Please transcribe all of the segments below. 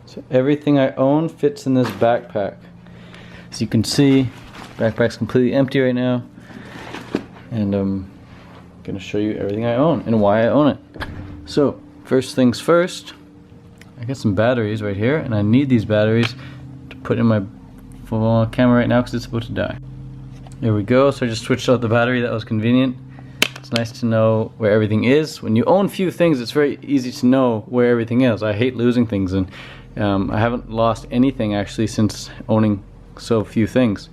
So everything I own fits in this backpack. As you can see, backpack's completely empty right now. And I'm gonna show you everything I own and why I own it. So, first things first, I got some batteries right here, and I need these batteries to put in my phone camera right now because it's about to die. There we go, so I just switched out the battery. That was convenient. It's nice to know where everything is. When you own few things, it's very easy to know where everything is. I hate losing things, and I haven't lost anything actually since owning so few things.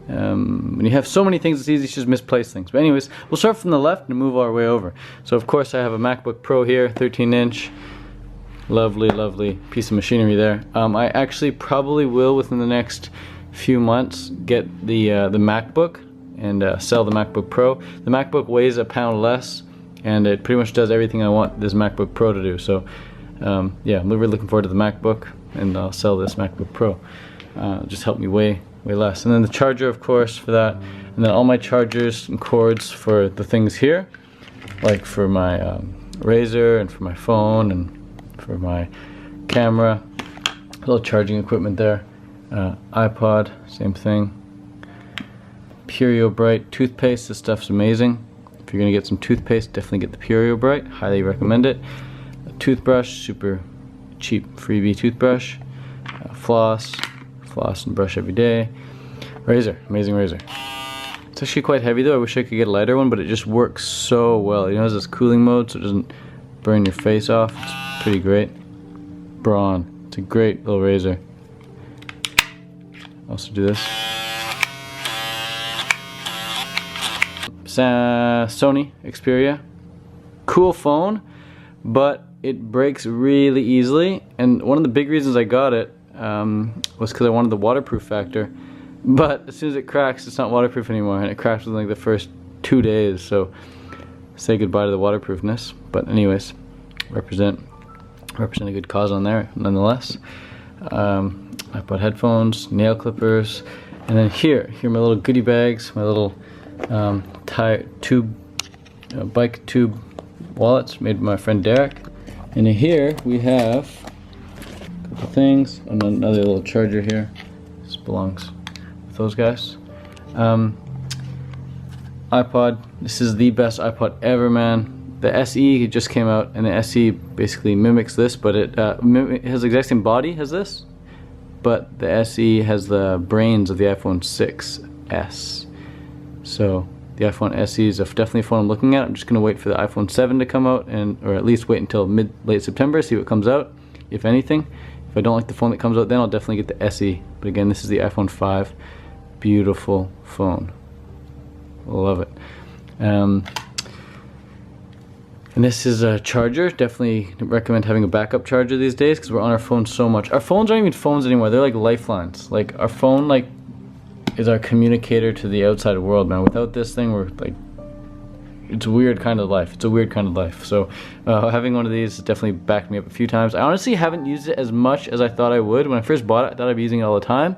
When you have so many things, it's easy to just misplace things. But anyways, we'll start from the left and move our way over. So of course I have a MacBook Pro here, 13-inch. Lovely, lovely piece of machinery there. I actually probably will within the next few months get the MacBook and sell the MacBook Pro. The MacBook weighs a pound less, and it pretty much does everything I want this MacBook Pro to do. So yeah, I'm really looking forward to the MacBook, and I'll sell this MacBook Pro. Just help me way less. And then the charger, of course, for that, and then all my chargers and cords for the things here, like for my razor and for my phone and for my camera. A little charging equipment there. iPod, same thing. Pureo Bright toothpaste. This stuff's amazing. If you're gonna get some toothpaste, definitely get the Pureo Bright. Highly recommend it. A toothbrush, super cheap freebie toothbrush. Floss and brush every day. Razor, amazing razor. It's actually quite heavy though. I wish I could get a lighter one, but it just works so well. You know, it has this cooling mode, so it doesn't burn your face off. It's pretty great. Braun, it's a great little razor. Also do this. Sony Xperia. Cool phone, but it breaks really easily. And one of the big reasons I got it was because I wanted the waterproof factor, but as soon as it cracks, it's not waterproof anymore, and it cracks within like the first 2 days. So say goodbye to the waterproofness. But anyways, represent a good cause on there nonetheless. I bought headphones, nail clippers, and then here are my little goodie bags, my little bike tube wallets made by my friend Derek. And in here we have things, and another little charger here. This belongs with those guys. iPod. This is the best iPod ever, man. The SE just came out, and the SE basically mimics this, but it has the exact same body as this, but the SE has the brains of the iPhone 6s. So the iPhone SE is definitely a phone I'm looking at. I'm just gonna wait for the iPhone 7 to come out, or at least wait until late September, see what comes out, if anything. If I don't like the phone that comes out, then I'll definitely get the SE. But again, this is the iPhone 5. Beautiful phone. Love it. And this is a charger. Definitely recommend having a backup charger these days because we're on our phones so much. Our phones aren't even phones anymore. They're like lifelines. Like our phone is our communicator to the outside world, man. Without this thing, we're like, it's a weird kind of life. It's a weird kind of life. So having one of these definitely backed me up a few times. I honestly haven't used it as much as I thought I would. When I first bought it, I thought I'd be using it all the time.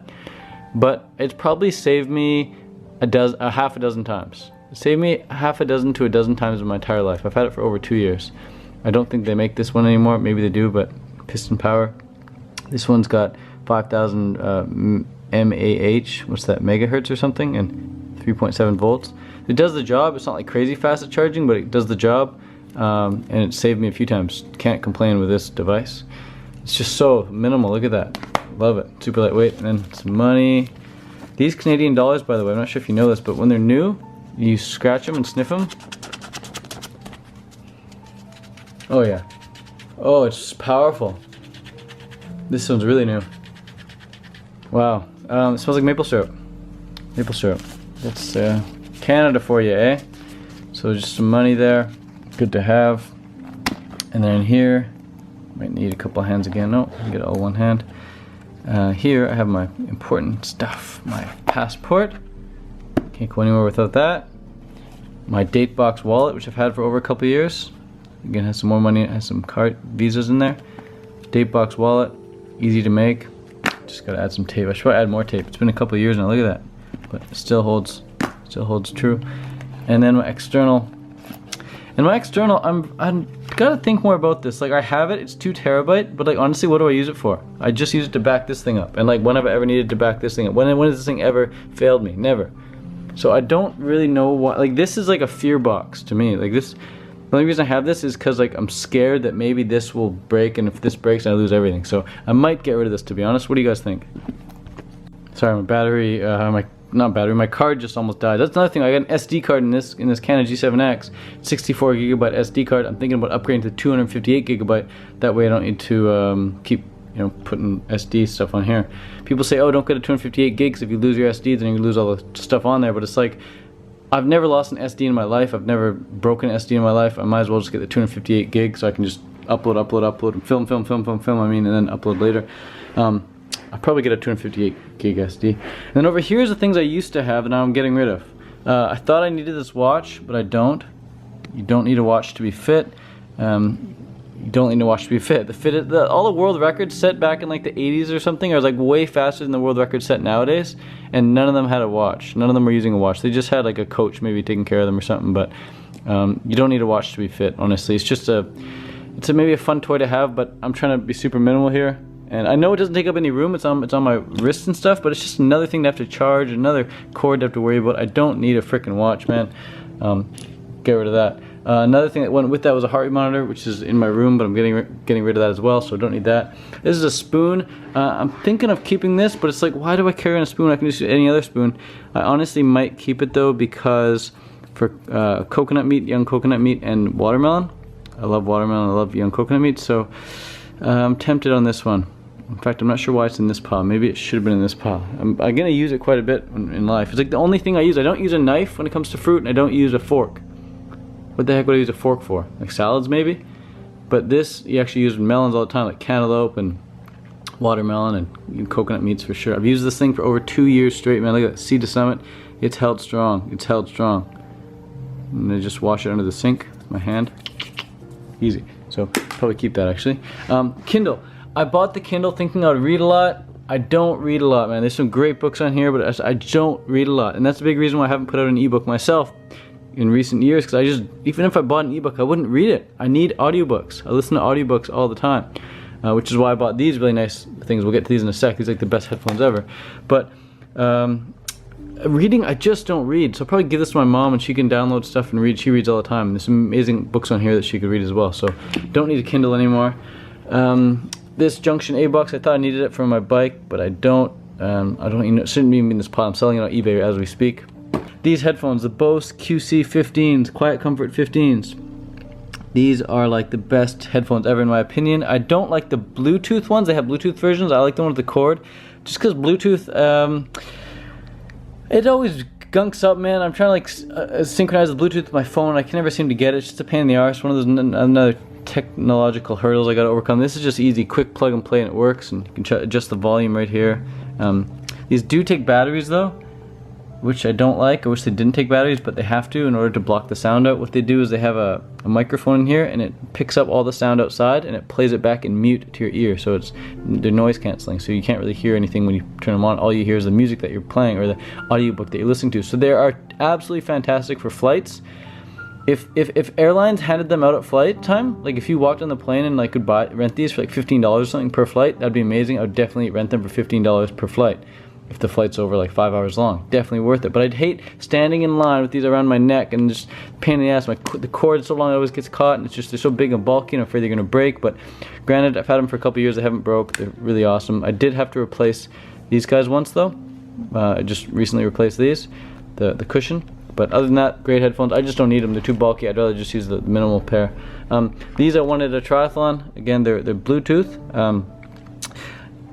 But it's probably saved me half a dozen times. It saved me half a dozen to a dozen times in my entire life. I've had it for over 2 years. I don't think they make this one anymore. Maybe they do, but piston power. This one's got 5,000 mAh, what's that, megahertz or something, and 3.7 volts. It does the job. It's not like crazy fast at charging, but it does the job, and it saved me a few times. Can't complain with this device. It's just so minimal. Look at that. Love it. Super lightweight. And then some money. These Canadian dollars, by the way, I'm not sure if you know this, but when they're new, you scratch them and sniff them. Oh yeah. Oh, it's powerful. This one's really new. Wow. It smells like maple syrup. Maple syrup. That's Canada for you, eh? So just some money there. Good to have. And then here, might need a couple hands again. No, I can get it all one hand. Here I have my important stuff. My passport. Can't go anywhere without that. My Datebox wallet, which I've had for over a couple years. Again, has some more money. It has some card visas in there. Datebox wallet, easy to make. Just gotta add some tape. I should probably add more tape. It's been a couple of years now. Look at that, but it still holds true. And then my external. And my external, I'm gotta think more about this. Like, I have it, it's 2 terabyte, but like honestly, what do I use it for? I just use it to back this thing up. And like, when have I ever needed to back this thing up? When has this thing ever failed me? Never. So I don't really know why. Like, this is like a fear box to me. Like, this, the only reason I have this is because like I'm scared that maybe this will break, and if this breaks, I lose everything. So I might get rid of this, to be honest. What do you guys think? Sorry, my battery, my card just almost died. That's another thing. I got an SD card in this Canon G7X, 64 gigabyte SD card. I'm thinking about upgrading to 258 gigabyte. That way I don't need to keep, you know, putting SD stuff on here. People say, oh, don't get a 258 gigs. If you lose your SD, then you lose all the stuff on there. But it's like, I've never lost an SD in my life. I've never broken an SD in my life. I might as well just get the 258 gigs so I can just upload, and film, I mean, and then upload later. I'll probably get a 258 gig SD. And then over here is the things I used to have and now I'm getting rid of. I thought I needed this watch, but I don't. You don't need a watch to be fit. You don't need a watch to be fit. All the world records set back in like the 80s or something are like way faster than the world records set nowadays, and none of them had a watch. None of them were using a watch. They just had like a coach maybe taking care of them or something, but you don't need a watch to be fit, honestly. It's just maybe a fun toy to have, but I'm trying to be super minimal here. And I know it doesn't take up any room, it's on my wrist and stuff, but it's just another thing to have to charge, another cord to have to worry about. I don't need a freaking watch, man. Get rid of that. Another thing that went with that was a heart rate monitor, which is in my room, but I'm getting rid of that as well, so I don't need that. This is a spoon. I'm thinking of keeping this, but it's like, why do I carry on a spoon? I can just use any other spoon. I honestly might keep it though, because for coconut meat, young coconut meat, and watermelon. I love watermelon, I love young coconut meat, so I'm tempted on this one. In fact, I'm not sure why it's in this pile. Maybe it should have been in this pile. I'm gonna use it quite a bit in life. It's like the only thing I use. I don't use a knife when it comes to fruit, and I don't use a fork. What the heck would I use a fork for? Like salads maybe? But this, you actually use melons all the time, like cantaloupe and watermelon and coconut meats for sure. I've used this thing for over 2 years straight, man. Look at that, seed to summit. It's held strong, it's held strong. And I just wash it under the sink with my hand. Easy. So probably keep that actually. Kindle. I bought the Kindle thinking I would read a lot. I don't read a lot, man. There's some great books on here, but I don't read a lot. And that's the big reason why I haven't put out an ebook myself in recent years, because even if I bought an ebook, I wouldn't read it. I need audiobooks. I listen to audiobooks all the time, which is why I bought these really nice things. We'll get to these in a sec. These are like the best headphones ever. But reading, I just don't read. So I'll probably give this to my mom and she can download stuff and read. She reads all the time. There's some amazing books on here that she could read as well. So don't need a Kindle anymore. This Junction A box, I thought I needed it for my bike, but I don't. It shouldn't even be in this pile. I'm selling it on eBay as we speak. These headphones, the Bose QC15s, Quiet Comfort 15s. These are like the best headphones ever in my opinion. I don't like the Bluetooth ones. They have Bluetooth versions. I like the one with the cord. Just because Bluetooth, it always gunks up, man. I'm trying to like synchronize the Bluetooth with my phone. I can never seem to get it. It's just a pain in the arse. One of those another technological hurdles I got to overcome. This is just easy, quick plug and play, and it works. And you can adjust the volume right here. These do take batteries though, which I don't like. I wish they didn't take batteries, but they have to in order to block the sound out. What they do is they have a microphone in here, and it picks up all the sound outside and it plays it back in mute to your ear, so they're noise canceling, so you can't really hear anything when you turn them on. All you hear is the music that you're playing or the audiobook that you're listening to. So they are absolutely fantastic for flights. If airlines handed them out at flight time, like if you walked on the plane and like could rent these for like $15 or something per flight, that'd be amazing. I would definitely rent them for $15 per flight. If the flight's over like 5 hours long, definitely worth it. But I'd hate standing in line with these around my neck and just pain in the ass. The cord's so long it always gets caught, and it's just, they're so big and bulky, and I'm afraid they're gonna break. But granted, I've had them for a couple years, they haven't broke. They're really awesome. I did have to replace these guys once though. I just recently replaced these, the cushion. But other than that, great headphones. I just don't need them. They're too bulky. I'd rather just use the minimal pair. These I wanted a triathlon. Again, they're Bluetooth.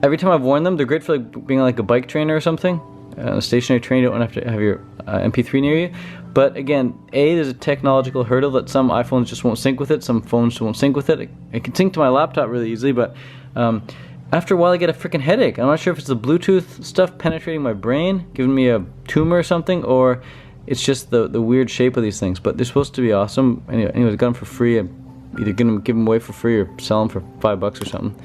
Every time I've worn them, they're great for like being like a bike trainer or something. A stationary train, you don't have to have your MP3 near you. But again, there's a technological hurdle that some iPhones just won't sync with it. Some phones won't sync with it. It can sync to my laptop really easily, but after a while I get a freaking headache. I'm not sure if it's the Bluetooth stuff penetrating my brain, giving me a tumor or something, or it's just the weird shape of these things. But they're supposed to be awesome. Anyways, I got them for free. I'm either gonna give them away for free or sell them for $5 or something.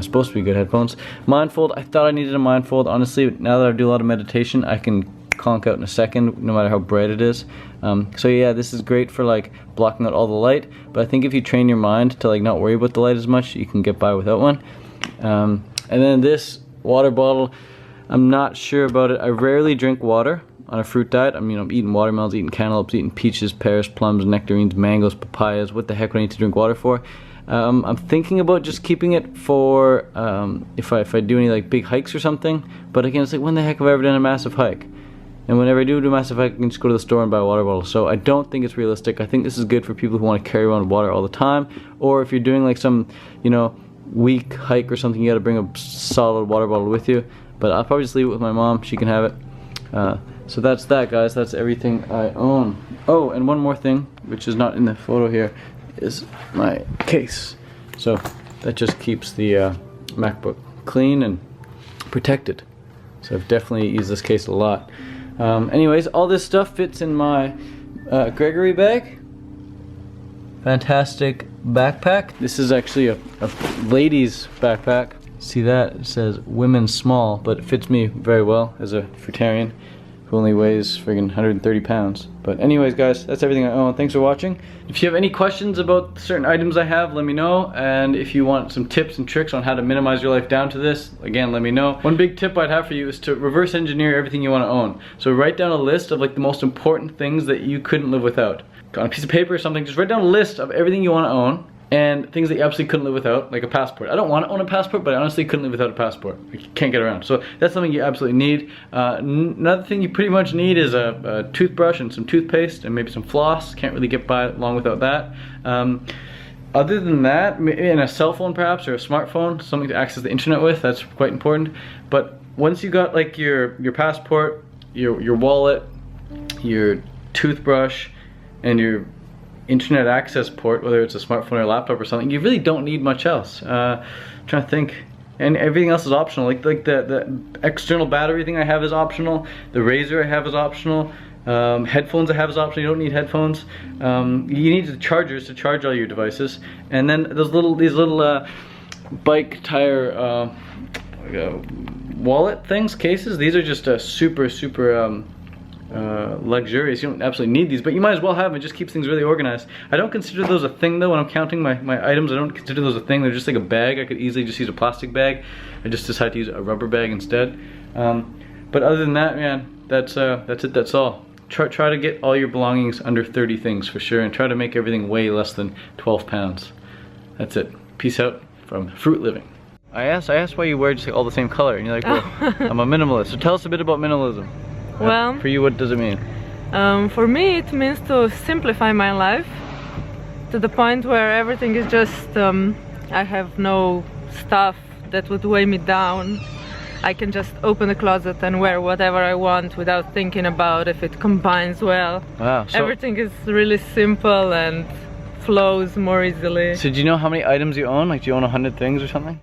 Supposed to be good headphones. Mindfold, I thought I needed a mindfold. Honestly, now that I do a lot of meditation, I can conk out in a second, no matter how bright it is. So yeah, this is great for like blocking out all the light, but I think if you train your mind to like not worry about the light as much, you can get by without one. And then this water bottle, I'm not sure about it. I rarely drink water on a fruit diet. I mean, I'm eating watermelons, eating cantaloupes, eating peaches, pears, plums, nectarines, mangoes, papayas. What the heck would I need to drink water for? I'm thinking about just keeping it for if I do any like big hikes or something. But again, it's like, when the heck have I ever done a massive hike? And whenever I do a massive hike, I can just go to the store and buy a water bottle. So I don't think it's realistic. I think this is good for people who want to carry around water all the time, or if you're doing like some, you know, week hike or something, you got to bring a solid water bottle with you. But I'll probably just leave it with my mom. She can have it. So that's that, guys. That's everything I own. Oh, and one more thing, which is not in the photo here, is my case. So that just keeps the MacBook clean and protected. So I've definitely used this case a lot. Anyways, all this stuff fits in my Gregory bag. Fantastic backpack. This is actually a ladies backpack. See that? It says women's small, but it fits me very well as a fruitarian who only weighs friggin' 130 pounds. But anyways, guys, that's everything I own. Thanks for watching. If you have any questions about certain items I have, let me know. And if you want some tips and tricks on how to minimize your life down to this, again, let me know. One big tip I'd have for you is to reverse engineer everything you want to own. So write down a list of like the most important things that you couldn't live without. On a piece of paper or something, just write down a list of everything you want to own and things that you absolutely couldn't live without, like a passport. I don't want to own a passport, but I honestly couldn't live without a passport. You can't get around. So that's something you absolutely need. Another thing you pretty much need is a toothbrush and some toothpaste and maybe some floss. Can't really get by long without that. Other than that, and a cell phone perhaps, or a smartphone, something to access the internet with, that's quite important. But once you got like your passport, your wallet, your toothbrush, and your internet access port, whether it's a smartphone or a laptop or something, you really don't need much else. Trying to think, and everything else is optional. Like the external battery thing I have is optional. The razor I have is optional. Headphones I have is optional. You don't need headphones. You need the chargers to charge all your devices, and then these little bike tire wallet things, cases. These are just super luxurious. You don't absolutely need these, but you might as well have them. It just keeps things really organized. I don't consider those a thing though when I'm counting my items. I don't consider those a thing. They're just like a bag. I could easily just use a plastic bag. I just decided to use a rubber bag instead. But other than that, man, that's it. That's all. Try to get all your belongings under 30 things for sure, and try to make everything weigh less than 12 pounds. That's it. Peace out from Fruit Living. I asked why you wear just like all the same color, and you're like, well, I'm a minimalist. So tell us a bit about minimalism. Well, for you, what does it mean? For me, it means to simplify my life to the point where everything is just, I have no stuff that would weigh me down. I can just open the closet and wear whatever I want without thinking about if it combines well. Wow. So everything is really simple and flows more easily. So do you know how many items you own? Like, do you own 100 things or something?